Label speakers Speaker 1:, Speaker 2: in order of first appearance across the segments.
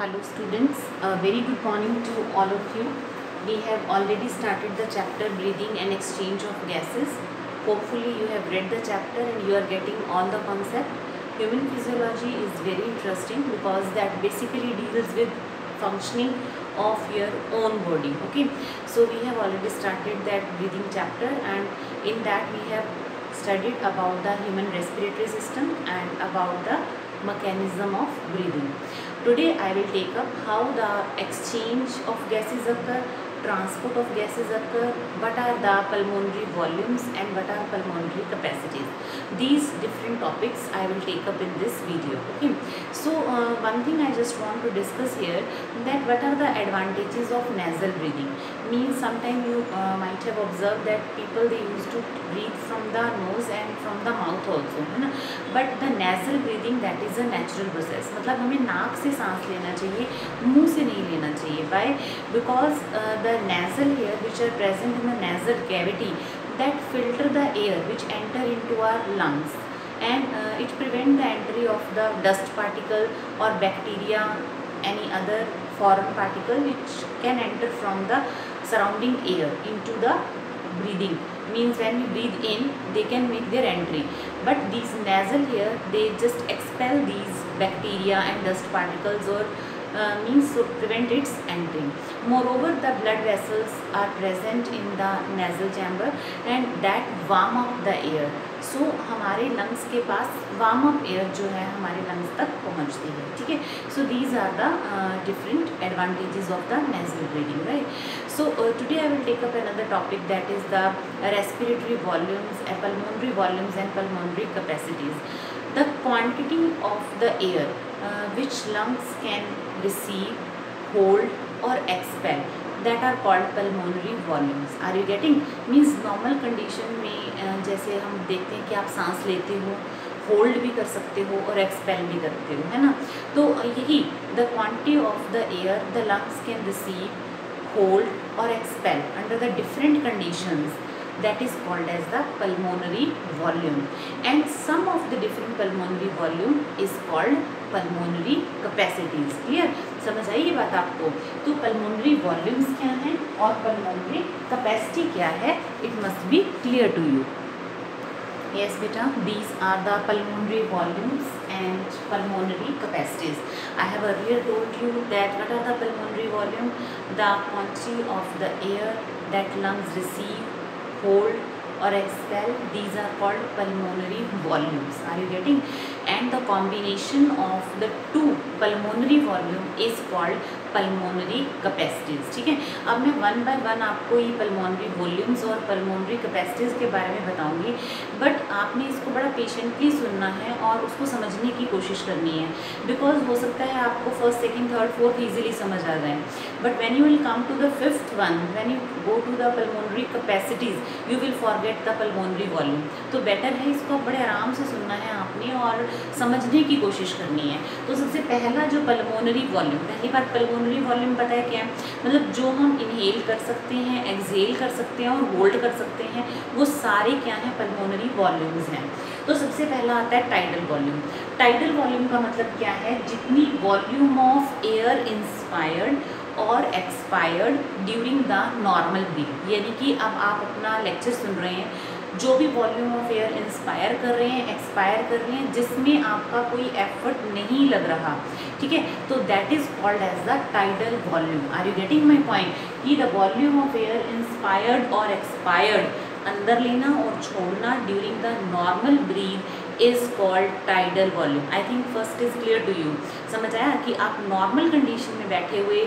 Speaker 1: Hello students, very good morning to all of you. We have already started the chapter breathing and exchange of gases. Hopefully you have read the chapter and you are getting all the concept. Human physiology is very interesting because that basically deals with functioning of your own body. Okay, so we have already started that breathing chapter, and in that we have studied about the human respiratory system and about the mechanism of breathing. Today I will take up how the exchange of gases occur, transport of gases occur, what are the pulmonary volumes and what are pulmonary capacities. These different topics I will take up in this video. Okay, so one thing I just want to discuss here, that what are the advantages of nasal breathing. Means sometime you might have observed that people, they used to breathe from the nose and from the mouth also, है ना. But the nasal breathing, that is a natural process. मतलब हमें नाक से सांस लेना चाहिए, मुंह से नहीं लेना चाहिए. Why? Because the nasal hair which are present in the nasal cavity, that filter the air which enter into our lungs, and it prevent the entry of the dust particle or bacteria, any other foreign particle which can enter from the surrounding air into the breathing. Means when we breathe in, they can make their entry, but these nasal hair, they just expel these bacteria and dust particles, or means to prevent its entry. Moreover, the blood vessels are present in the nasal chamber and that warm up the air. So हमारे lungs के पास warm up air जो है हमारे lungs तक पहुँचती है. ठीक है. So these are the different advantages of the nasal breathing, right? So today I will take up another topic, that is the respiratory volumes, pulmonary volumes and pulmonary capacities. The quantity of the air which lungs can receive, hold or expel, that are called pulmonary volumes. Are you getting? Means normal condition में जैसे हम देखते हैं कि आप सांस लेते हो, होल्ड भी कर सकते हो और एक्सपेल भी करते हो, है ना. तो यही the quantity of the air the lungs can receive, hold or expel under the different conditions, that is called as the pulmonary volume. And some of the different pulmonary volume is called pulmonary capacities. Clear? समझ आई ये बात आपको? तो pulmonary volumes क्या हैं और pulmonary capacity क्या है, it must be clear to you. Yes beta, these are the pulmonary volumes and pulmonary capacities. I have earlier told you that what are the pulmonary volume? The quantity of the air that lungs receive, hold or expel, these are called pulmonary volumes. Are you getting? And the combination of the two pulmonary volume is called pulmonary capacities. ठीक है. अब मैं one by one आपको ये pulmonary volumes और pulmonary capacities के बारे में बताऊंगी, बट आपने इसको बड़ा पेशेंटली सुनना है और उसको समझने की कोशिश करनी है, बिकॉज हो सकता है आपको first, second, third, fourth easily समझ आ जाए, but when you will come to the fifth one, when you go to the pulmonary capacities, you will forget the pulmonary volume. तो बेटर है इसको बड़े आराम से सुनना है आपने और समझने की कोशिश करनी है. तो सबसे पहला जो pulmonary volume, पहली बात pulmonary volume पता है क्या है? मतलब जो हम इनहेल कर सकते हैं, एक्सहेल कर सकते हैं और होल्ड कर सकते हैं, वो सारे क्या हैं? pulmonary volumes हैं. तो सबसे पहला आता है टाइडल वॉल्यूम. टाइडल वॉल्यूम का मतलब क्या है? जितनी वॉल्यूम ऑफ एयर इंस्पायर्ड और expired during the normal breathe. यानी कि अब आप अपना लेक्चर सुन रहे हैं, जो भी वॉल्यूम ऑफ एयर इंस्पायर कर रहे हैं, एक्सपायर कर रहे हैं, जिसमें आपका कोई एफर्ट नहीं लग रहा, ठीक है, तो that is called as the tidal volume. Are you getting my point? कि the volume of air inspired और एक्सपायर्ड, अंदर लेना और छोड़ना during the normal breath is called tidal volume. I think first is clear to you. समझ आया कि आप नॉर्मल कंडीशन में बैठे हुए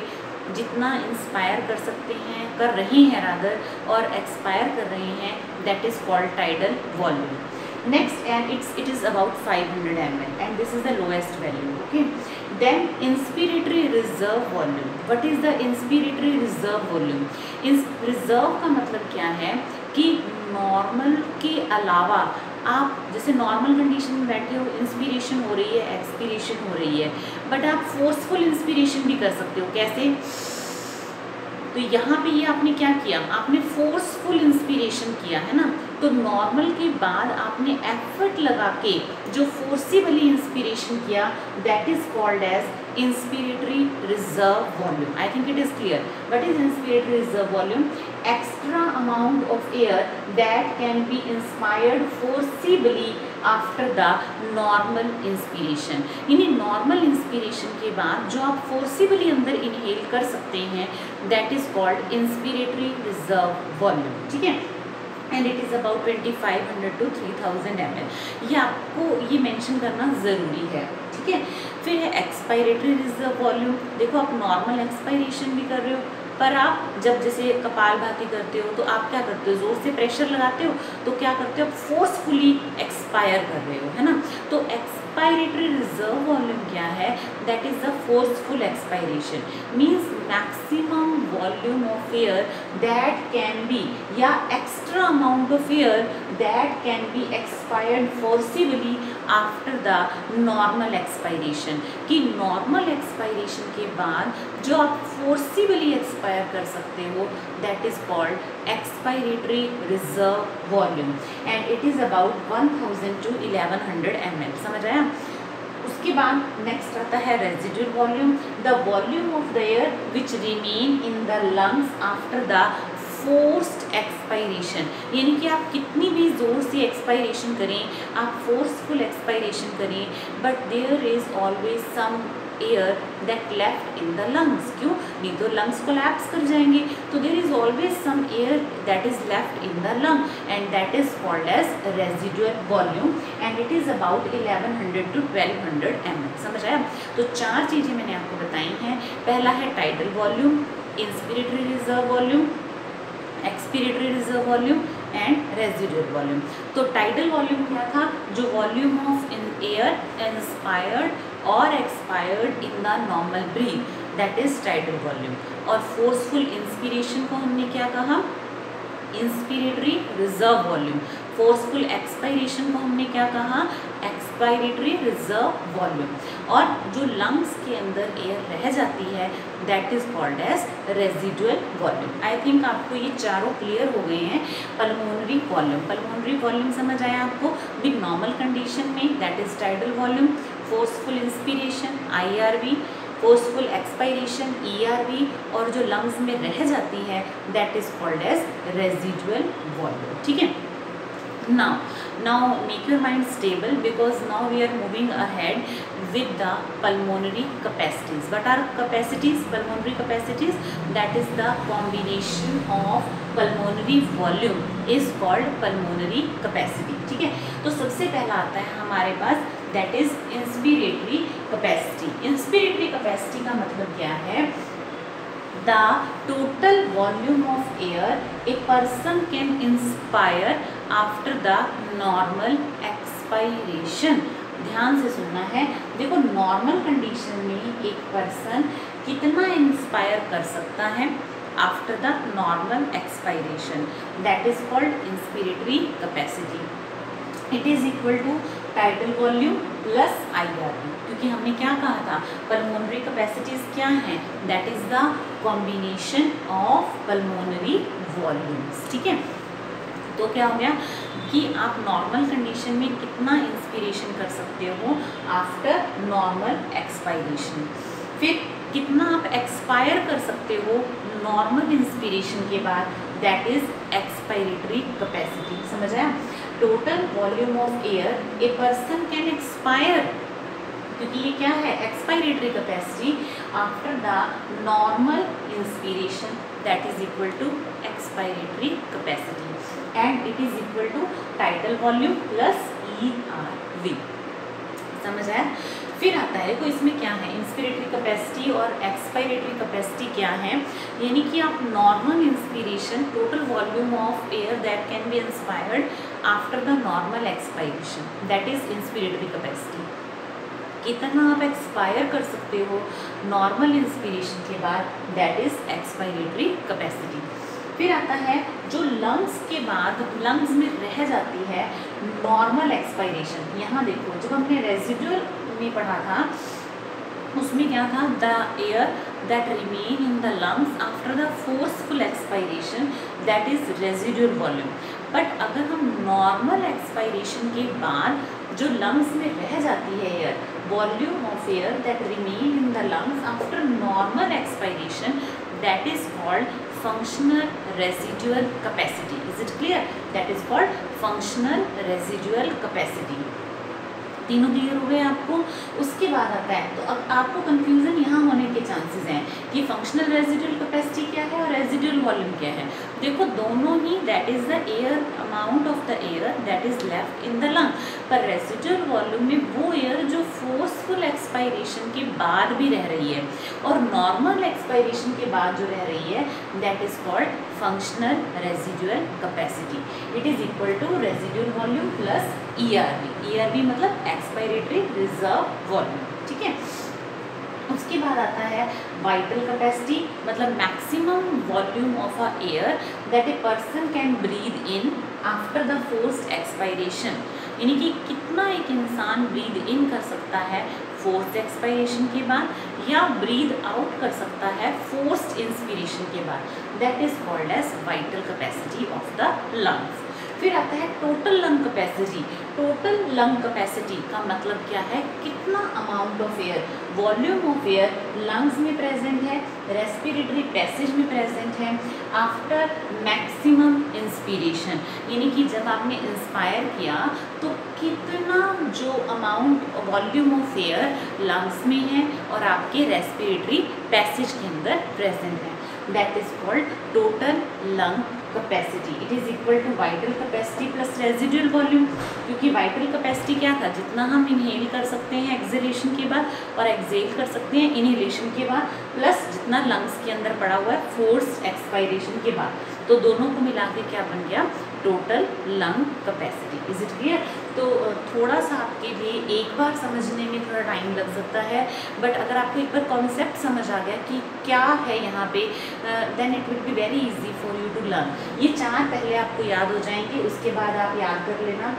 Speaker 1: जितना इंस्पायर कर सकते हैं, कर रहे हैं रादर, और एक्सपायर कर रहे हैं, that is called tidal volume. Next, and it is about 500 ml and this is the lowest value. Okay, then inspiratory reserve volume. What is the inspiratory reserve volume? Reserve का मतलब क्या है कि normal के अलावा आप जैसे नॉर्मल कंडीशन में बैठे हो, इंस्पिरेशन हो रही है, एक्सपिरेशन हो रही है, बट आप फोर्सफुल इंस्पिरेशन भी कर सकते हो. कैसे? तो यहाँ पे ये आपने क्या किया? आपने फोर्सफुल इंस्पिरेशन किया है ना. तो नॉर्मल के बाद आपने एफर्ट लगा के जो फोर्सिबली इंस्पिरेशन किया, that is called as inspiratory reserve volume. I think it is clear. What is inspiratory reserve volume? Extra amount of air that can be inspired forcibly after the normal inspiration. यानी normal inspiration के बाद जो आप forcibly अंदर inhale कर सकते हैं, that is called inspiratory reserve volume. ठीक है, and it is about 2500 to 3000 ml. ये आपको ये मेंशन करना ज़रूरी है. ठीक है, फिर है एक्सपायरेटरी रिजर्व वॉल्यूम. देखो आप नॉर्मल एक्सपायरेशन भी कर रहे हो, पर आप जब जैसे कपालभाति करते हो तो आप क्या करते हो, जोर से प्रेशर लगाते हो, तो क्या करते हो, फोर्सफुली एक्सपायर कर रहे हो, है ना. तो एक्सपायरेटरी रिजर्व वॉल्यूम क्या है? That is the forceful expiration. Means maximum volume of air that can be, या extra amount of air that can be expired forcibly after the normal expiration. कि नॉर्मल एक्सपायरेशन के बाद जो आप forcibly expire कर सकते हो, that is called expiratory reserve volume, and it is about 1000 to 1100 ml. समझ आया? उसके बाद नेक्स्ट आता है residual volume. The volume of the air which remain in the lungs after the forced expiration. यानी कि आप कितनी भी ज़ोर से एक्सपायरेशन करें, आप फोर्सफुल एक्सपायरेशन करें, but there is always some air that left in the lungs. क्यों? नहीं तो लंग्स कोलैप्स कर जाएंगे. तो there is always some air that is left in the lung, and that is called as residual volume, and it is about 1100 to 1200 ml. समझ आया? तो चार चीज़ें मैंने आपको बताई हैं. पहला है tidal volume, inspiratory reserve volume, expiratory reserve volume and residual volume. तो टाइडल वॉल्यूम क्या था? जो वॉल्यूम ऑफ एयर इंस्पायर्ड और expired in the normal breath, that is tidal volume. और फोर्सफुल इंस्पिरेशन को हमने क्या कहा? Inspiratory reserve volume. Forceful expiration को हमने क्या कहा? Expiratory reserve volume. और जो लंग्स के अंदर एयर रह जाती है, that is called as residual volume. I think आपको ये चारों क्लियर हो गए हैं. पल्मोनरी वॉल्यूम, पल्मोनरी वॉल्यूम समझ आया आपको? विद नॉर्मल कंडीशन में that is tidal volume, forceful inspiration IRV, forceful expiration ERV, और जो लंग्स में रह जाती है that is called as residual volume. ठीक है. Now make your mind stable, because now we are moving ahead with the pulmonary capacities. What are capacities? Pulmonary capacities, that is the combination of pulmonary volume is called pulmonary capacity. ठीक है. तो सबसे पहला आता है हमारे पास, that is inspiratory capacity. Inspiratory capacity का मतलब क्या है? The total volume of air a person can inspire after the normal expiration. ध्यान से सुनना है. देखो नॉर्मल कंडीशन में एक पर्सन कितना इंस्पायर कर सकता है after the normal expiration, that is called inspiratory capacity. It is equal to tidal volume plus IRV. क्योंकि हमने क्या कहा था? पल्मोनरी कैपेसिटीज क्या हैं? That is the combination of pulmonary volumes. ठीक है. तो क्या हो गया कि आप नॉर्मल कंडीशन में कितना इंस्पिरेशन कर सकते हो आफ्टर नॉर्मल एक्सपायरेशन, फिर कितना आप एक्सपायर कर सकते हो नॉर्मल इंस्पिरेशन के बाद, दैट इज एक्सपायरेटरी कैपेसिटी. समझ आया? Total volume of air a person can expire, क्योंकि ये क्या है? Expiratory capacity after the normal inspiration, that is equal to expiratory capacity, and it is equal to tidal volume plus ERV. समझ आया? फिर आता है देखो इसमें क्या है, इंस्पिरेटरी कैपेसिटी और एक्सपायरेटरी कैपेसिटी क्या है. यानी कि आप normal inspiration, total volume of air that can B inspired after the normal expiration, that is inspiratory capacity. कितना आप एक्सपायर कर सकते हो नॉर्मल इंस्पिरेशन के बाद, दैट इज एक्सपायरेटरी कैपेसिटी. फिर आता है जो लंग्स के बाद लंग्स में रह जाती है नॉर्मल एक्सपायरेशन. यहाँ देखो जब हमने रेजिडुअल में पढ़ा था उसमें क्या था? The air that remain in the lungs after the forceful expiration, that is residual volume. But अगर हम नॉर्मल एक्सपायरेशन के बाद जो लंग्स में रह जाती है air,
Speaker 2: volume of air that remain in the lungs after normal expiration, that is called functional residual capacity. Is it clear? That is called functional residual capacity. तीनों क्लियर हो गए आपको। उसके बाद आता है, तो अब आपको कंफ्यूजन यहाँ होने के चांसेस हैं कि फंक्शनल रेजिडुअल कैपेसिटी क्या है और रेजिडुअल वॉल्यूम क्या है। देखो दोनों ही that is the air amount of the air that is left in the lung, पर रेजिडुअल वॉल्यूम में वो एयर जो फोर्सफुल एक्सपायरेशन के बाद भी रह रही है और नॉर्मल एक्सपायरेशन के बाद जो रह रही है that is called functional residual capacity. It is equal to residual volume plus ERV। ERV मतलब एक्सपायरेटरी रिजर्व वॉल्यूम, ठीक है। उसके बाद आता है वाइटल कैपेसिटी, मतलब maximum volume of a air that a person can breathe in after the forced expiration, यानी कि कितना एक इंसान ब्रीद इन कर सकता है फोर्स्ड एक्सपायरेशन के बाद या ब्रीद आउट कर सकता है फोर्स्ड इंस्पिरेशन के बाद, that is called as vital capacity of the lungs. फिर आता है total lung capacity. Total lung capacity का मतलब क्या है, कितना amount of air, volume of air lungs में प्रेजेंट है, रेस्पिरेटरी पैसेज में प्रेजेंट है आफ्टर मैक्सिमम इंस्पिरेशन, यानी कि जब आपने इंस्पायर किया तो कितना जो amount volume of air lungs में है और आपके रेस्पिरेटरी पैसेज के अंदर प्रेजेंट है, that is called total lung capacity. It is equal to vital capacity plus residual volume, क्योंकि वाइटल कैपेसिटी क्या था, जितना हम इनहेल कर सकते हैं एक्सहेलेशन के बाद और एक्सहेल कर सकते हैं इनहेलेशन के बाद, प्लस जितना लंग्स के अंदर पड़ा हुआ है फोर्स्ड एक्सपायरेशन के बाद, तो दोनों को मिला के क्या बन गया, total lung capacity. Is it clear? तो थोड़ा सा आपके लिए एक बार समझने में थोड़ा टाइम लग सकता है, बट अगर आपको एक बार कॉन्सेप्ट समझ आ गया कि क्या है यहाँ पे, then it will be very easy for you to learn. ये चार पहले आपको याद हो जाएंगे, उसके बाद आप याद कर लेना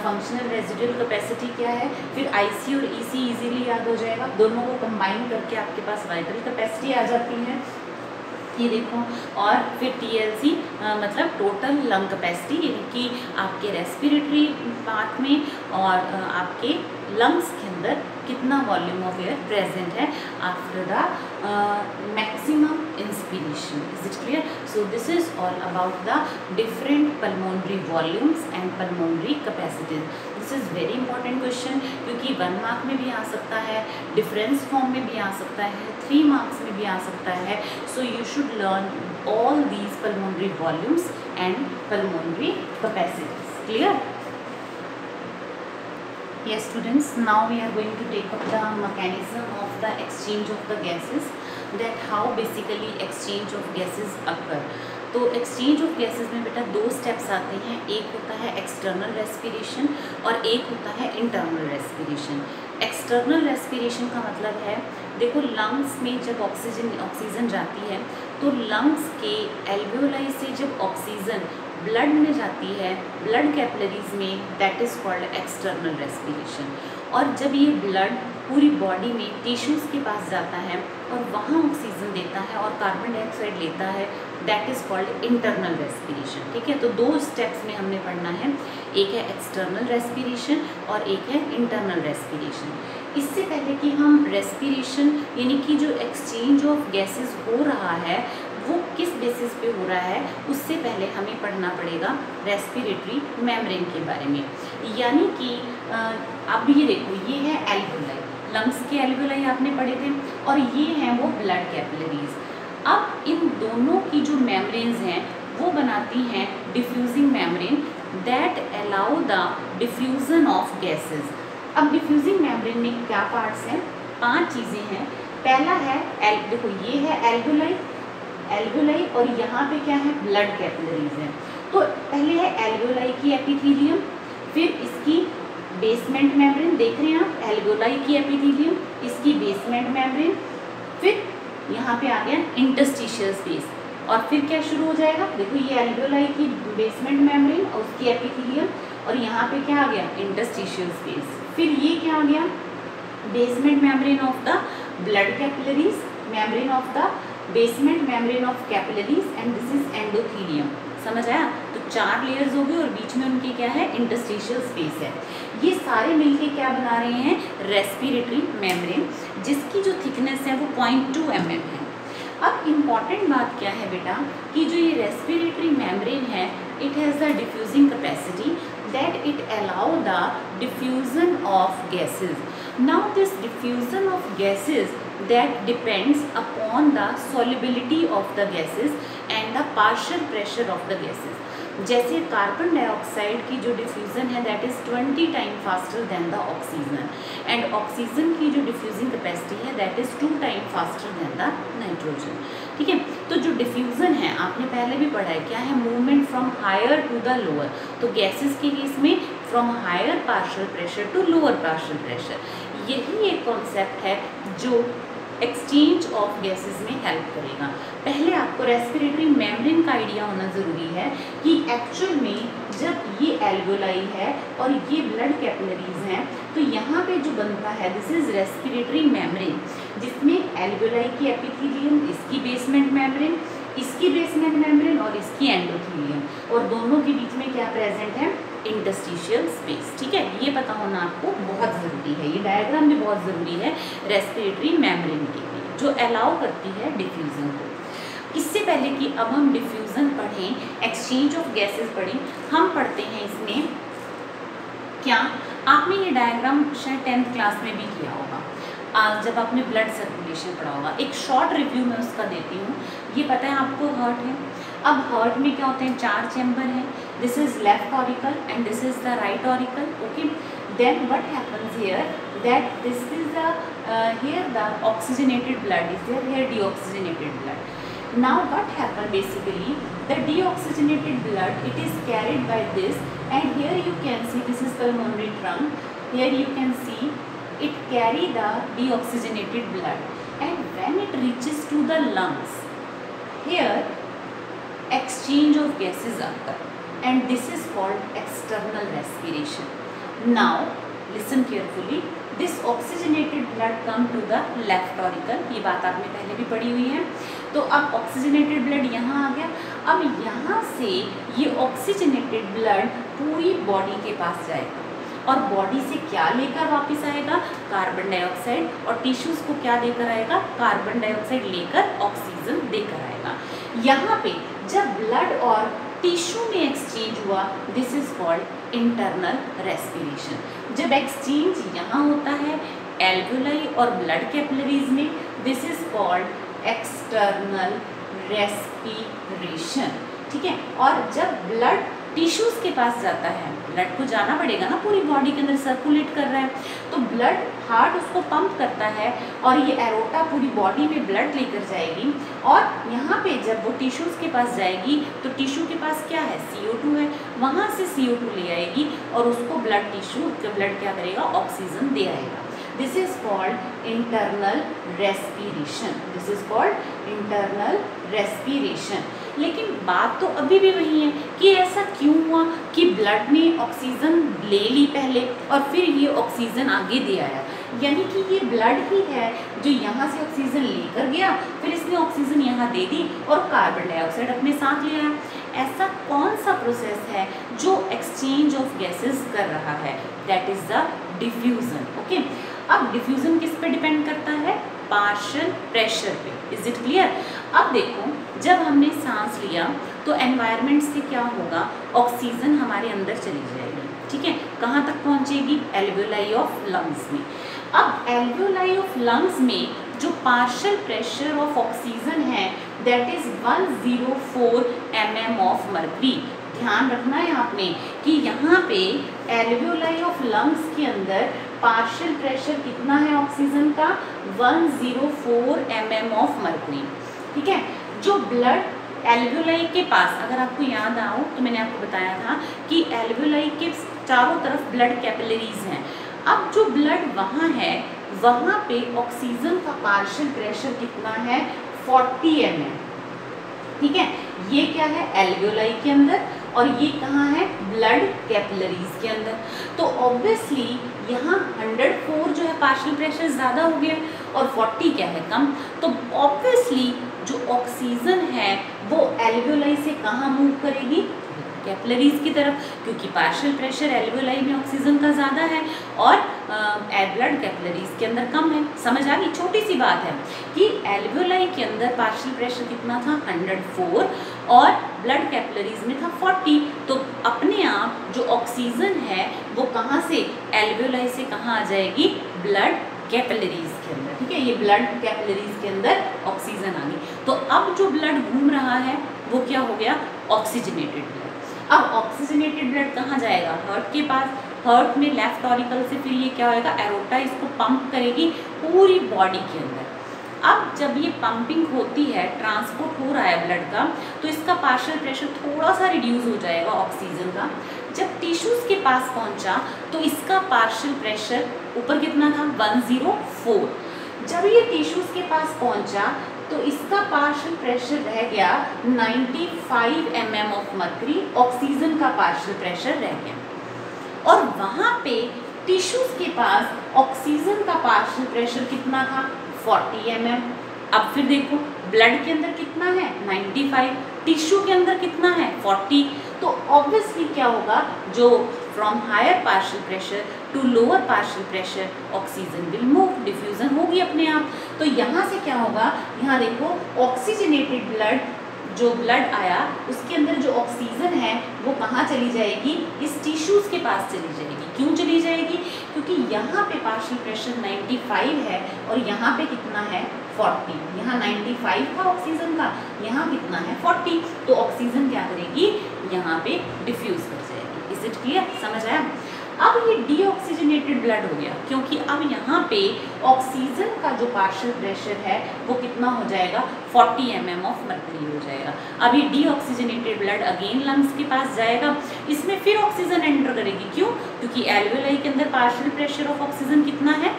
Speaker 2: फंक्शनल रेजिडुअल कैपेसिटी क्या है, फिर IC और EC इजीली याद हो जाएगा, दोनों को कंबाइन करके आपके पास वाइटल कैपेसिटी आ जाती है, ये देखो। और फिर TLC मतलब टोटल लंग कैपेसिटी, यानी कि आपके रेस्पिरेटरी पार्ट में और आपके लंग्स के अंदर कितना वॉल्यूम ऑफ एयर प्रेजेंट है after the maximum inspiration. Is it clear? So this is all about the different pulmonary volumes and pulmonary capacities. This is very important question, क्योंकि 1 mark में भी आ सकता है, डिफरेंस फॉर्म में भी आ सकता है, 3 मार्क्स में भी आ सकता है। So you should learn all these pulmonary volumes and pulmonary capacities. Clear? Yes students, now we are going to take up the mechanism of the exchange of the gases, that how basically exchange of gases occur. तो exchange of gases में बेटा 2 steps आते हैं, एक होता है external respiration और एक होता है इंटरनल रेस्पिरेशन। एक्सटर्नल रेस्पिरेशन का मतलब है, देखो लंग्स में जब ऑक्सीजन जाती है तो लंग्स के एल्वियोलाई से जब ऑक्सीजन ब्लड में जाती है, ब्लड कैपिलरीज में, that is called external respiration. और जब ये ब्लड पूरी बॉडी में टिश्यूज़ के पास जाता है और वहाँ ऑक्सीजन देता है और कार्बन डाइऑक्साइड लेता है, that is called internal respiration. ठीक है, तो 2 स्टेप्स में हमने पढ़ना है, एक है एक्सटर्नल रेस्पिरेशन और एक है इंटरनल रेस्पिरेशन। इससे पहले कि हम रेस्पिरेशन यानी कि जो एक्सचेंज ऑफ गैसेस हो रहा है वो किस बेसिस पे हो रहा है, उससे पहले हमें पढ़ना पड़ेगा रेस्पिरेटरी मेम्ब्रेन के बारे में। यानी कि अब ये देखो, ये है एल्वियोलाई, लंग्स के एल्वियोलाई आपने पढ़े थे, और ये हैं वो ब्लड कैपिलरीज। अब इन दोनों की जो मेम्ब्रेन्स हैं वो बनाती हैं diffusing membrane that allow the diffusion of gases. अब डिफ्यूजिंग मेम्ब्रेन में क्या पार्ट्स हैं, 5 चीज़ें हैं। पहला है देखो, ये है एल्वियोलाई और यहाँ पे क्या है, ब्लड कैपिलरीज हैं। तो पहले है एल्वियोलाई की एपिथेलियम, फिर इसकी बेसमेंट मेम्ब्रेन, देख रहे हैं आप, एल्वियोलाई की एपिथेलियम, इसकी बेसमेंट मेम्ब्रेन, फिर यहाँ पे आ गया इंटरस्टिशियल स्पेस, और फिर क्या शुरू हो जाएगा, देखो ये एल्वियोलाई की बेसमेंट मेम्ब्रेन और उसकी एपिथेलियम, और यहाँ पे क्या आ गया, इंटरस्टिशियल स्पेस। फिर ये क्या आ गया, basement membrane of the blood capillaries, membrane of the basement membrane of capillaries, and this is endothelium. समझ आया? तो 4 लेयर्स हो गई और बीच में उनके क्या है, इंटरस्टिशियल स्पेस है। ये सारे मिलके क्या बना रहे हैं, रेस्पिरेटरी मेम्ब्रेन, जिसकी जो थिकनेस है वो 0.2 mm है। अब इम्पॉर्टेंट बात क्या है बेटा कि जो ये रेस्पिरेटरी मेम्ब्रेन है, it has the diffusing capacity that it allow the diffusion of gases. Now this diffusion of gases that depends upon the solubility of the gases and the partial pressure of the gases. जैसे carbon dioxide की जो diffusion है that is 20 time faster than the oxygen, and oxygen की जो diffusing capacity है that is 2 time faster than the nitrogen. ठीक है, तो जो डिफ्यूज़न है आपने पहले भी पढ़ा है, क्या है, movement from higher to the lower. तो गैसेस के केस में from higher partial pressure to lower partial pressure. यही एक कॉन्सेप्ट है जो एक्सचेंज ऑफ गैसेस में हेल्प करेगा। पहले आपको रेस्पिरेटरी मेम्ब्रेन का आइडिया होना ज़रूरी है कि एक्चुअल में जब ये एल्वेओलाई है और ये ब्लड कैपिलरीज हैं, तो यहाँ पे जो बनता है दिस इज़ रेस्पिरेटरी मेम्ब्रेन, जिसमें एल्वेओलाई की एपिथेलियम, इसकी बेसमेंट मेम्ब्रेन, इसकी बेसमेंट मेम्ब्रेन और इसकी एंडोथेलियम, और दोनों के बीच में क्या प्रेजेंट है, इंटरस्टिशियल स्पेस। ठीक है, ये पता होना आपको बहुत ज़रूरी है। ये डायग्राम भी बहुत ज़रूरी है रेस्पिरेटरी मेम्ब्रेन के लिए, जो अलाउ करती है डिफ्यूज़न को। इससे पहले कि अब हम डिफ्यूज़न पढ़ें, एक्सचेंज ऑफ गैसेस पढ़ें, हम पढ़ते हैं इसमें क्या, आपने ये डायग्राम शायद 10th क्लास में भी किया होगा, जब आपने ब्लड सर्कुलेशन पढ़ा होगा। एक शॉर्ट रिव्यू में उसका देती हूँ। ये पता है आपको हार्ट है। अब हार्ट में क्या होते हैं, 4 चैम्बर हैं। This is left auricle and this is the right auricle. Okay, then what happens here that this is the here the oxygenated blood is there, here deoxygenated blood. Now what happened basically, the deoxygenated blood, it is carried by this, and here you can see this is pulmonary trunk, here you can see it carry the deoxygenated blood, and when it reaches to the lungs, here exchange of gases occur, and this is called external respiration. Now listen carefully, this oxygenated blood come to the left auricle, ये बात आपने पहले भी पढ़ी हुई है। तो अब ऑक्सीजनेटेड ब्लड यहाँ आ गया। अब यहाँ से ये ऑक्सीजनेटेड ब्लड पूरी बॉडी के पास जाएगा, और बॉडी से क्या लेकर वापस आएगा, कार्बन डाइऑक्साइड, और टिश्यूज़ को क्या देकर आएगा, कार्बन डाइऑक्साइड लेकर ऑक्सीजन देकर आएगा। यहाँ पे जब ब्लड और टिश्यू में एक्सचेंज हुआ, this is called internal respiration. जब एक्सचेंज यहाँ होता है एल्वेओलाई और ब्लड कैपिलरीज में, this is called external respiration. ठीक है, और जब ब्लड टिश्यूज़ के पास जाता है, ब्लड को जाना पड़ेगा ना, पूरी बॉडी के अंदर सर्कुलेट कर रहा है, तो ब्लड हार्ट उसको पंप करता है और ये एरोटा पूरी बॉडी में ब्लड लेकर जाएगी, और यहाँ पे जब वो टिश्यूज़ के पास जाएगी तो टिश्यू के पास क्या है, CO2 है, वहाँ से CO2 ले आएगी और उसको ब्लड टिश्यू ब्लड क्या करेगा, ऑक्सीजन दे आएगा। This is called internal respiration, this is called internal respiration. लेकिन बात तो अभी भी वही है कि ऐसा क्यों हुआ कि ब्लड ने ऑक्सीजन ले ली पहले और फिर ये ऑक्सीजन आगे दे आया, यानी कि ये ब्लड ही है जो यहाँ से ऑक्सीजन लेकर गया, फिर इसने ऑक्सीजन यहाँ दे दी और कार्बन डाइऑक्साइड अपने साथ ले आया। ऐसा कौन सा प्रोसेस है जो एक्सचेंज ऑफ गैसेस कर रहा है, that is the diffusion. Okay, अब डिफ्यूजन किस पे डिपेंड करता है, पार्शियल प्रेशर पे। Is it clear? अब देखो, जब हमने सांस लिया तो एनवायरनमेंट से क्या होगा, ऑक्सीजन हमारे अंदर चली जाएगी। ठीक है, कहाँ तक पहुँचेगी, एल्वेओलाई ऑफ लंग्स में। अब एल्वेओलाई ऑफ लंग्स में जो पार्शियल प्रेशर ऑफ ऑक्सीजन है that is 104 mm of mercury. ध्यान रखना है आपने कि यहाँ पे एल्वेओलाई ऑफ लंग्स के अंदर पार्शियल प्रेशर कितना है ऑक्सीजन का, 104 mm ऑफ मर्क्यूरी। ठीक है, जो ब्लड एल्वेओलाई के पास, अगर आपको याद आओ तो मैंने आपको बताया था कि एल्वेओलाई के चारों तरफ ब्लड कैपिलरीज हैं। अब जो ब्लड वहाँ है, वहाँ पे ऑक्सीजन का पार्शियल प्रेशर कितना है, 40 mm। ठीक है, ये क्या है, एल्वेओलाई के अंदर, और ये कहाँ है, ब्लड कैपिलरीज के अंदर। तो ऑब्वियसली यहाँ 104 जो है पार्शियल प्रेशर ज़्यादा हो गया और 40 क्या है, कम। तो ऑब्वियसली जो ऑक्सीजन है वो एल्वियोलाई से कहाँ मूव करेगी, कैपिलरीज की तरफ, क्योंकि पार्शियल प्रेशर एल्वियोलाई में ऑक्सीजन का ज़्यादा है और ब्लड कैपिलरीज के अंदर कम है। समझ आ गई? छोटी सी बात है कि एल्वियोलाई के अंदर पार्शियल प्रेशर कितना था, 104 और ब्लड कैपिलरीज में था 40। तो अपने आप जो ऑक्सीजन है वो कहाँ से, एल्वियोलाई से कहाँ आ जाएगी, ब्लड कैपिलरीज के अंदर। ठीक है, ये ब्लड कैपिलरीज के अंदर ऑक्सीजन आ गई। तो अब जो ब्लड घूम रहा है वो क्या हो गया, ऑक्सीजनेटेड ब्लड। अब ऑक्सीजनेटेड ब्लड कहाँ जाएगा, हार्ट के पास। हार्ट में लेफ्ट ऑरिकल से फिर ये क्या होएगा, एरोटा इसको पंप करेगी पूरी बॉडी के अंदर। अब जब ये पंपिंग होती है, ट्रांसपोर्ट हो रहा है ब्लड का, तो इसका पार्शियल प्रेशर थोड़ा सा रिड्यूस हो जाएगा ऑक्सीजन का। जब टिश्यूज के पास पहुंचा तो इसका पार्शियल प्रेशर ऊपर कितना था, 104। जब ये टिश्यूज के पास पहुंचा तो इसका पार्शियल प्रेशर रह गया 95 mm ऑफ मर्करी, ऑक्सीजन का पार्शियल प्रेशर रह गया। और वहाँ पे टिश्यूज के पास ऑक्सीजन का पार्शियल प्रेशर कितना था, 40 mm। अब फिर देखो ब्लड के अंदर कितना है, 95, टिश्यू के अंदर कितना है, 40। तो ऑब्वियसली क्या होगा, जो from higher partial pressure to lower partial pressure oxygen will move, diffusion होगी अपने आप। तो यहाँ से क्या होगा, यहाँ देखो ऑक्सीजनेटेड ब्लड, जो ब्लड आया उसके अंदर जो ऑक्सीजन है वो कहाँ चली जाएगी, इस टिश्यूज के पास चली जाएगी। क्यों चली जाएगी, क्योंकि यहाँ पे पार्शियल प्रेशर 95 है और यहाँ पे कितना है, 40। यहाँ 95 था ऑक्सीजन का, यहाँ कितना है, 40। तो ऑक्सीजन क्या करेगी, यहाँ पे डिफ्यूज कर जाएगी। इज इट क्लियर, समझ आया? अब ये डीऑक्सीजनेटेड ब्लड हो गया, क्योंकि अब यहाँ पे ऑक्सीजन का जो पार्शियल प्रेशर है वो कितना हो जाएगा, 40 mm ऑफ मर्करी हो जाएगा। अब ये डीऑक्सीजनेटेड ब्लड अगेन लंग्स के पास जाएगा, इसमें फिर ऑक्सीजन एंटर करेगी। क्यों, क्योंकि एल्वियोलाई के अंदर पार्शियल प्रेशर ऑफ ऑक्सीजन कितना है,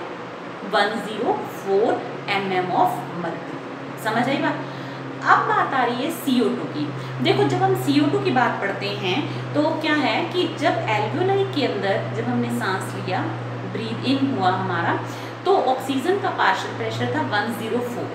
Speaker 2: 104 mm ऑफ मर्करी। समझ आई बात? अब बात आ रही है CO2 की। देखो जब हम CO2 की बात पढ़ते हैं तो क्या है कि जब एल्वियोलाई के अंदर जब हमने सांस लिया, ब्रीथ इन हुआ हमारा, तो ऑक्सीजन का पार्शियल प्रेशर था 104।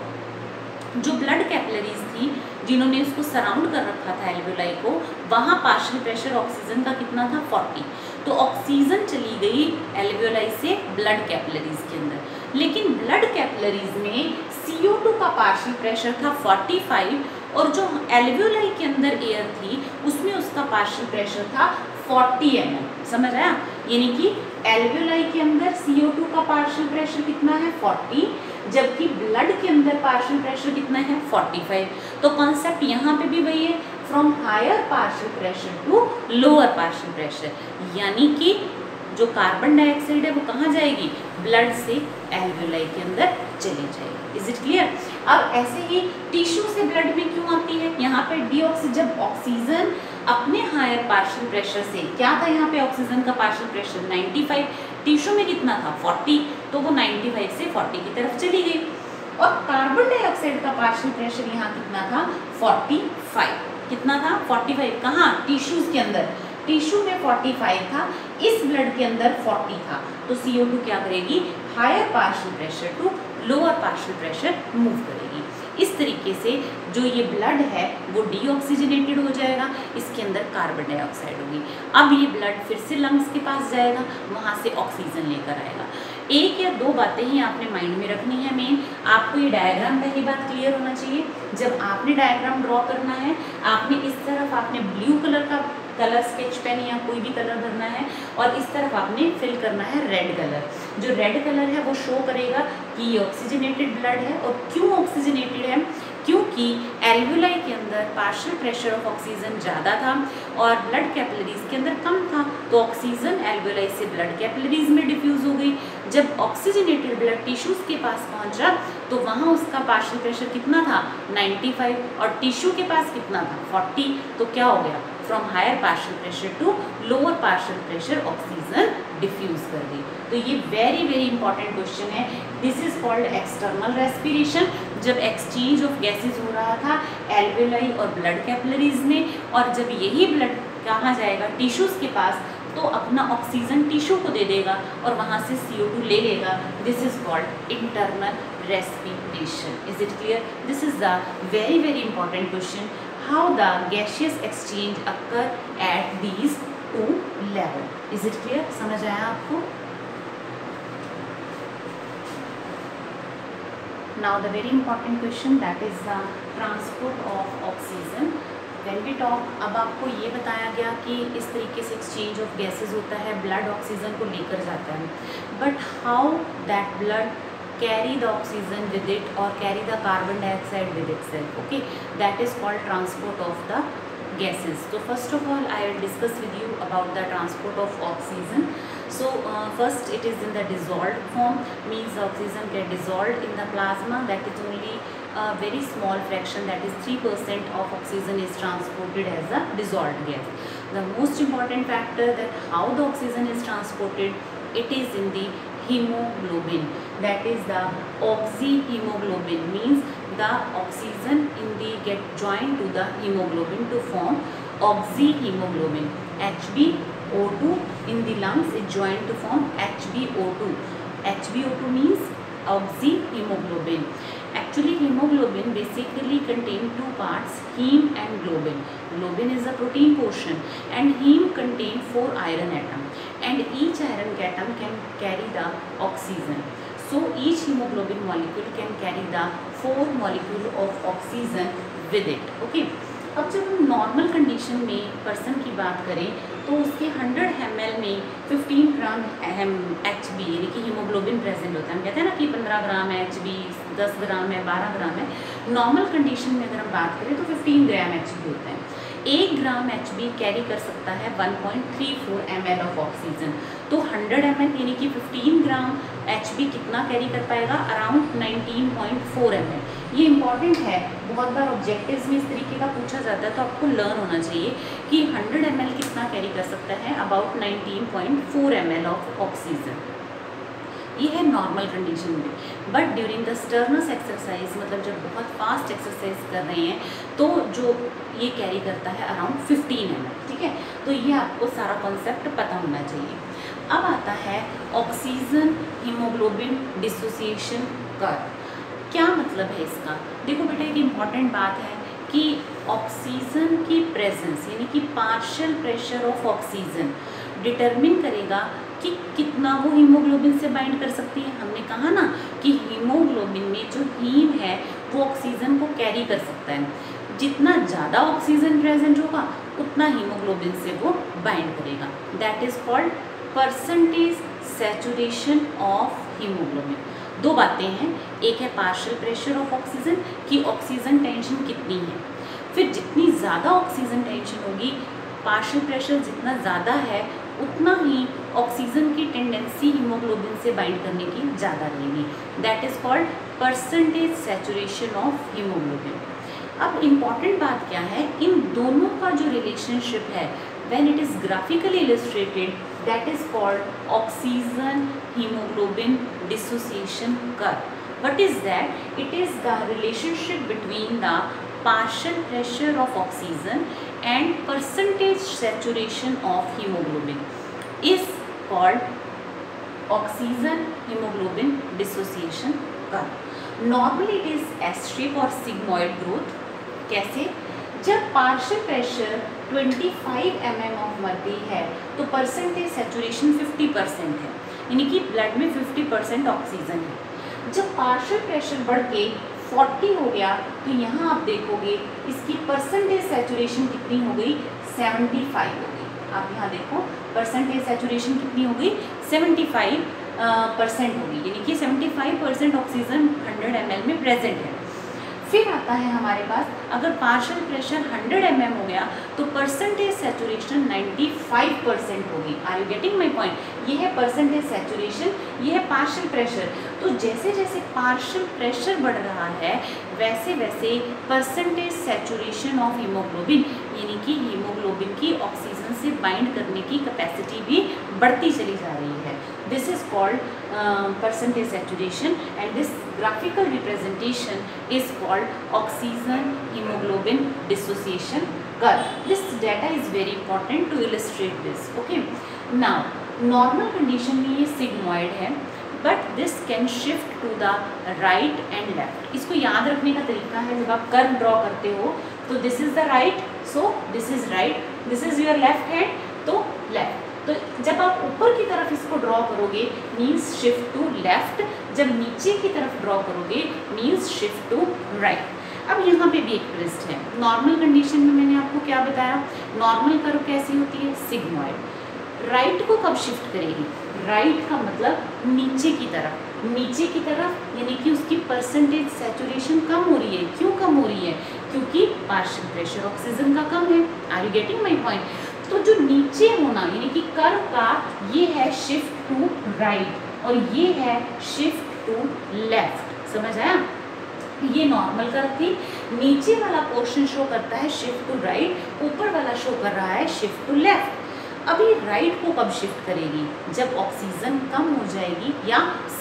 Speaker 2: जो ब्लड कैपिलरीज थी जिन्होंने उसको सराउंड कर रखा था एल्वियोलाई को, वहाँ पार्शियल प्रेशर ऑक्सीजन का कितना था, 40। तो ऑक्सीजन चली गई एल्वियोलाई से ब्लड कैपिलरीज के अंदर। लेकिन ब्लड कैपिलरीज में CO2 का पार्शियल प्रेशर था 45 और जो एल्वियोलाई के अंदर एयर थी उसमें उसका पार्शियल प्रेशर था 40 mm। समझ आया? यानी कि एल्वियोलाई के अंदर CO2 का पार्शियल प्रेशर कितना है, 40, जबकि ब्लड के अंदर पार्शियल प्रेशर कितना है, 45। तो कॉन्सेप्ट यहाँ पे भी वही है, from higher partial pressure to lower partial pressure, यानी कि जो कार्बन डाइऑक्साइड है वो कहाँ जाएगी, ब्लड से एल्वियोलाई के अंदर चली जाएगी। Is it clear? अब ऐसे ही टिश्यू से ब्लड में क्यों आती है, यहाँ पे डीऑक्सी, जब ऑक्सीजन अपने हायर पार्शियल प्रेशर से, क्या था यहाँ पे ऑक्सीजन का पार्शियल प्रेशर 95, टिश्यू में कितना था 40, तो वो 95 से 40 की तरफ चली गई। और कार्बन डाइऑक्साइड का पार्शियल प्रेशर यहाँ कितना था, 45। कितना था, 45। कहाँ, टिश्यूज के अंदर, टिश्यू में 45 था, इस ब्लड के अंदर 40 था। तो CO2 क्या करेगी, higher partial pressure to lower partial pressure move करेगी। इस तरीके से जो ये ब्लड है वो डीऑक्सीजनेटेड हो जाएगा, इसके अंदर कार्बन डाइऑक्साइड होगी। अब ये ब्लड फिर से लंग्स के पास जाएगा, वहाँ से ऑक्सीजन लेकर आएगा। एक या दो बातें ही आपने माइंड में रखनी है मेन। आपको ये डायग्राम पहली बात क्लियर होना चाहिए। जब आपने डायग्राम ड्रॉ करना है, आपने इस तरफ आपने ब्लू कलर का कलर स्केच पेन या कोई भी कलर भरना है और इस तरफ आपने फिल करना है रेड कलर। जो रेड कलर है वो शो करेगा कि ये ऑक्सीजनेटेड ब्लड है। और क्यों ऑक्सीजनेटेड है, क्योंकि एल्वियोलाई के अंदर पार्शियल प्रेशर ऑफ ऑक्सीजन ज़्यादा था और ब्लड कैपिलरीज के अंदर कम था, तो ऑक्सीजन एल्वियोलाई से ब्लड कैपिलरीज में डिफ्यूज़ हो गई। जब ऑक्सीजनेटेड ब्लड टिश्यूज़ के पास पहुंचा तो वहाँ उसका पार्शियल प्रेशर कितना था, 95, और टिश्यू के पास कितना था, 40। तो क्या हो गया, from higher partial pressure to lower partial pressure oxygen diffuse कर दी। तो ये वेरी वेरी इंपॉर्टेंट क्वेश्चन है। This is called external respiration. जब एक्सचेंज ऑफ गैसेज हो रहा था एल्वियोलाई और ब्लड कैपिलरीज में, और जब यही ब्लड कहाँ जाएगा, टिश्यूज़ के पास, तो अपना ऑक्सीजन टिश्यू को दे देगा और वहाँ से CO2 ले लेगा. This is called internal respiration. Is it clear? This is the very important question. How the gaseous exchange occur at these two level? Is it clear? समझ आया आपको? Now the very important question, that is the transport of oxygen. When we talk, अब आपको ये बताया गया कि इस तरीके से exchange of gases होता है, blood ऑक्सीजन को लेकर जाता है, but how that blood carry the oxygen with it or carry the carbon dioxide with itself, okay, that is called transport of the gases. So first of all I will discuss with you about the transport of oxygen. So first it is in the dissolved form, means oxygen get dissolved in the plasma, that is only a very small fraction, that is 3% of oxygen is transported as a dissolved gas. The most important factor that how the oxygen is transported, it is in the hemoglobin, that is the oxyhemoglobin, means the oxygen in the get joined to the hemoglobin to form oxyhemoglobin. HbO2 in the lungs is joined to form HbO2. HbO2 means oxyhemoglobin. Actually hemoglobin basically contain two parts, heme and globin. Globin is a protein portion and heme contain 4 iron atom, and each iron atom can carry the oxygen. So each hemoglobin molecule can carry the 4 molecule of oxygen with it. Okay. अब जब हम normal condition में person की बात करें तो उसके 100 ml में 15 ग्राम Hb यानी कि हीमोग्लोबिन प्रेजेंट होता है. हम कहते हैं ना कि 15 ग्राम Hb, 10 ग्राम है, 12 ग्राम है. नॉर्मल कंडीशन में अगर हम बात करें तो 15 ग्राम Hb होता है. 1 ग्राम Hb कैरी कर सकता है 1.34 ml ऑफ ऑक्सीजन. तो 100 ml यानी कि 15 ग्राम Hb कितना कैरी कर पाएगा, अराउंड 19.4 ml. ये इंपॉर्टेंट है, बहुत बार ऑब्जेक्टिव्स में इस तरीके का पूछा जाता है, तो आपको लर्न होना चाहिए कि 100 ml कितना कैरी कर सकता है, अबाउट 19.4 ml ऑफ ऑक्सीजन. ये है नॉर्मल कंडीशन में. But during the Stearns exercise, मतलब जब बहुत फास्ट एक्सरसाइज कर रहे हैं तो जो ये कैरी करता है अराउंड 15 ml. ठीक है, तो ये आपको सारा कॉन्सेप्ट पता होना चाहिए. अब आता है ऑक्सीजन हीमोग्लोबिन डिसोसिएशन कर्व. क्या मतलब है इसका? देखो बेटा, एक इम्पॉर्टेंट बात है कि ऑक्सीजन की प्रेजेंस यानी कि partial pressure of oxygen determine करेगा कि कितना वो हीमोग्लोबिन से बाइंड कर सकती है. हमने कहा ना कि हीमोग्लोबिन में जो हीम है वो ऑक्सीजन को कैरी कर सकता है. जितना ज़्यादा ऑक्सीजन प्रेजेंट होगा उतना हीमोग्लोबिन से वो बाइंड करेगा. That is called percentage saturation of haemoglobin. दो बातें हैं, एक है पार्शियल प्रेशर ऑफ ऑक्सीजन कि ऑक्सीजन टेंशन कितनी है. फिर जितनी ज़्यादा ऑक्सीजन टेंशन होगी, पार्शियल प्रेशर जितना ज़्यादा है उतना ही ऑक्सीजन की टेंडेंसी हीमोग्लोबिन से बाइंड करने की ज़्यादा रहेगी. That is called percentage saturation of haemoglobin. अब इम्पॉर्टेंट बात क्या है, इन दोनों का जो रिलेशनशिप है when it is graphically illustrated, that is called oxygen hemoglobin dissociation curve. What is that? It is the relationship between the partial pressure of oxygen and percentage saturation of hemoglobin is called oxygen hemoglobin dissociation curve. Normally it is S-shape or sigmoid growth. कैसे? जब partial pressure 25 mm of mercury है तो percentage saturation 50% है, यानी कि blood में 50% oxygen है. जब पार्शियल प्रेशर बढ़ के 40 हो गया तो यहाँ आप देखोगे इसकी परसेंटेज सैचुरेशन कितनी हो गई, 75 हो गई. आप यहाँ देखो परसेंटेज सैचुरेशन कितनी हो गई, 75% होगी, यानी कि 75% ऑक्सीजन 100 ml में प्रेजेंट है. फिर आता है हमारे पास, अगर पार्शियल प्रेशर 100 mm हो गया तो परसेंटेज सैचुरेशन 95% होगी. Are you getting my point? ये है परसेंटेज सैचुरेशन, ये है पार्शियल प्रेशर. तो जैसे जैसे पार्शियल प्रेशर बढ़ रहा है वैसे वैसे परसेंटेज सैचुरेशन ऑफ हीमोग्लोबिन यानी कि हीमोग्लोबिन की ऑक्सीजन से बाइंड करने की कैपेसिटी भी बढ़ती चली जा रही है. This is called percentage saturation, and this graphical representation is called oxygen hemoglobin dissociation curve. This data is very important to illustrate this. Okay. Now normal condition में ये sigmoid है, but this can shift to the right and left. इसको याद रखने का तरीका है, जब आप कर्व ड्रॉ करते हो तो this is the right, so this is right, this is your left hand, तो left. तो जब आप ऊपर की तरफ इसको ड्रॉ करोगे मीन्स शिफ्ट टू लेफ्ट, जब नीचे की तरफ ड्रॉ करोगे मीन्स शिफ्ट टू राइट. अब यहाँ पे भी एक ट्विस्ट है. नॉर्मल कंडीशन में मैंने आपको क्या बताया, नॉर्मल कर्व कैसी होती है, सिग्मॉइड. राइट को कब शिफ्ट करेगी, राइट का मतलब नीचे की तरफ, नीचे की तरफ यानी कि उसकी परसेंटेज सैचुरेशन कम हो रही है. क्यों कम हो रही है, क्योंकि पार्शियल प्रेशर ऑक्सीजन का कम है. Are you getting my point. तो जो नीचे होना यानी कि कर्व का ये है शिफ्ट टू राइट और ये है शिफ्ट टू लेफ्ट. समझ आया. ये नॉर्मल कर्व थी, नीचे वाला पोर्शन शो करता है शिफ्ट टू राइट, ऊपर वाला शो कर रहा है शिफ्ट टू लेफ्ट. अभी राइट को कब शिफ्ट करेगी, जब ऑक्सीजन कम हो जाएगी या